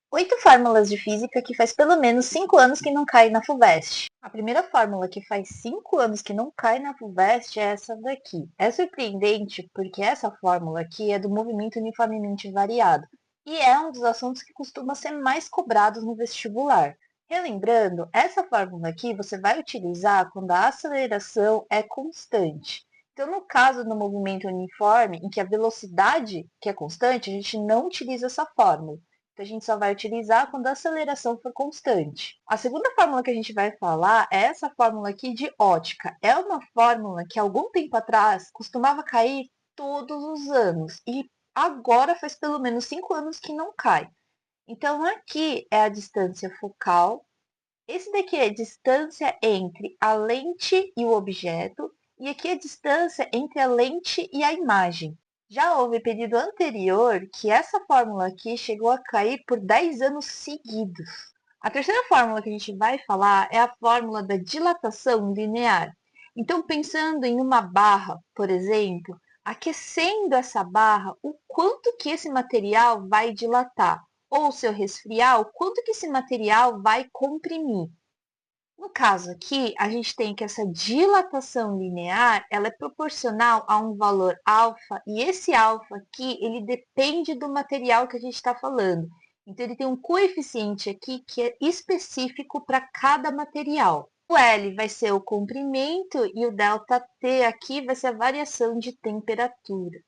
8 fórmulas de física que faz pelo menos 5 anos que não cai na FUVEST. A primeira fórmula que faz 5 anos que não cai na FUVEST é essa daqui. É surpreendente porque essa fórmula aqui é do movimento uniformemente variado e é um dos assuntos que costuma ser mais cobrados no vestibular. Relembrando, essa fórmula aqui você vai utilizar quando a aceleração é constante. Então, no caso do movimento uniforme, em que a velocidade que é constante, a gente não utiliza essa fórmula. Então, a gente só vai utilizar quando a aceleração for constante. A segunda fórmula que a gente vai falar é essa fórmula aqui de ótica. É uma fórmula que, algum tempo atrás, costumava cair todos os anos. E agora faz pelo menos 5 anos que não cai. Então, aqui é a distância focal. Esse daqui é a distância entre a lente e o objeto. E aqui é a distância entre a lente e a imagem. Já houve período anterior que essa fórmula aqui chegou a cair por 10 anos seguidos. A terceira fórmula que a gente vai falar é a fórmula da dilatação linear. Então, pensando em uma barra, por exemplo, aquecendo essa barra, o quanto que esse material vai dilatar? Ou, se eu resfriar, o quanto que esse material vai comprimir? No caso aqui, a gente tem que essa dilatação linear, ela é proporcional a um valor alfa, e esse alfa aqui, ele depende do material que a gente está falando. Então, ele tem um coeficiente aqui que é específico para cada material. O L vai ser o comprimento e o ΔT aqui vai ser a variação de temperatura.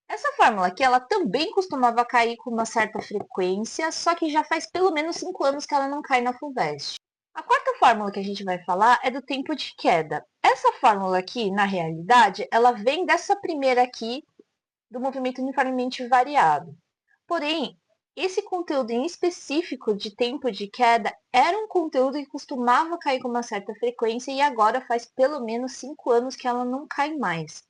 Essa fórmula aqui, ela também costumava cair com uma certa frequência, só que já faz pelo menos 5 anos que ela não cai na FUVEST. A quarta fórmula que a gente vai falar é do tempo de queda. Essa fórmula aqui, na realidade, ela vem dessa primeira aqui, do movimento uniformemente variado. Porém, esse conteúdo em específico de tempo de queda era um conteúdo que costumava cair com uma certa frequência e agora faz pelo menos 5 anos que ela não cai mais.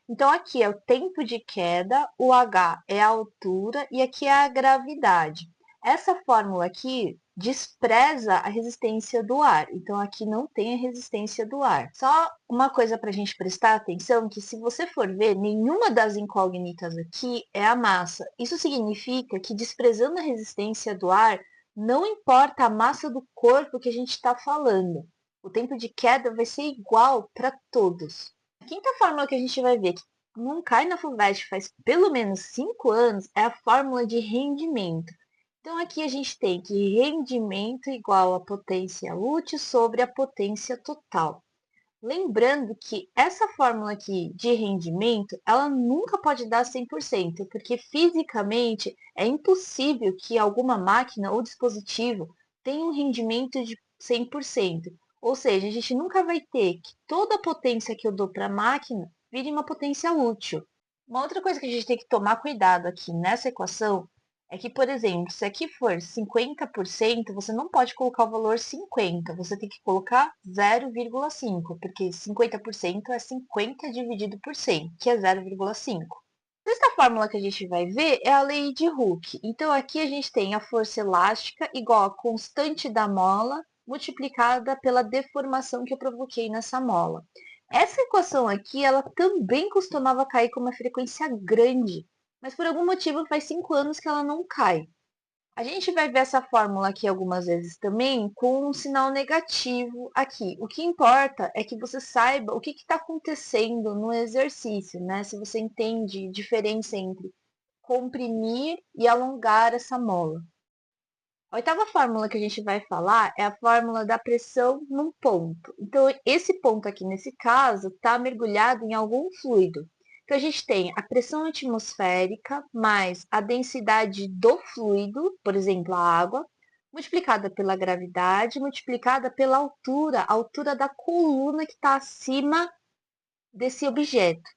Então, aqui é o tempo de queda, o H é a altura e aqui é a gravidade. Essa fórmula aqui despreza a resistência do ar, então aqui não tem a resistência do ar. Só uma coisa para a gente prestar atenção, que se você for ver, nenhuma das incógnitas aqui é a massa. Isso significa que, desprezando a resistência do ar, não importa a massa do corpo que a gente está falando. O tempo de queda vai ser igual para todos. A quinta fórmula que a gente vai ver, que não cai na FUVEST faz pelo menos 5 anos, é a fórmula de rendimento. Então, aqui a gente tem que rendimento igual a potência útil sobre a potência total. Lembrando que essa fórmula aqui de rendimento, ela nunca pode dar 100%, porque fisicamente é impossível que alguma máquina ou dispositivo tenha um rendimento de 100%. Ou seja, a gente nunca vai ter que toda a potência que eu dou para a máquina vire uma potência útil. Uma outra coisa que a gente tem que tomar cuidado aqui nessa equação é que, por exemplo, se aqui for 50%, você não pode colocar o valor 50, você tem que colocar 0,5, porque 50% é 50 dividido por 100, que é 0,5. Essa fórmula que a gente vai ver é a lei de Hooke. Então, aqui a gente tem a força elástica igual a constante da mola multiplicada pela deformação que eu provoquei nessa mola. Essa equação aqui, ela também costumava cair com uma frequência grande, mas por algum motivo faz 5 anos que ela não cai. A gente vai ver essa fórmula aqui algumas vezes também com um sinal negativo aqui. O que importa é que você saiba o que está acontecendo no exercício, né? Se você entende a diferença entre comprimir e alongar essa mola. A oitava fórmula que a gente vai falar é a fórmula da pressão num ponto. Então, esse ponto aqui, nesse caso, está mergulhado em algum fluido. Então, a gente tem a pressão atmosférica mais a densidade do fluido, por exemplo, a água, multiplicada pela gravidade, multiplicada pela altura, a altura da coluna que está acima desse objeto.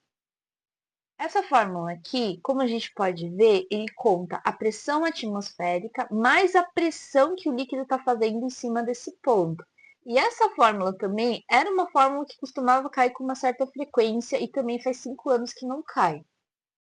Essa fórmula aqui, como a gente pode ver, ele conta a pressão atmosférica mais a pressão que o líquido está fazendo em cima desse ponto. E essa fórmula também era uma fórmula que costumava cair com uma certa frequência e também faz 5 anos que não cai.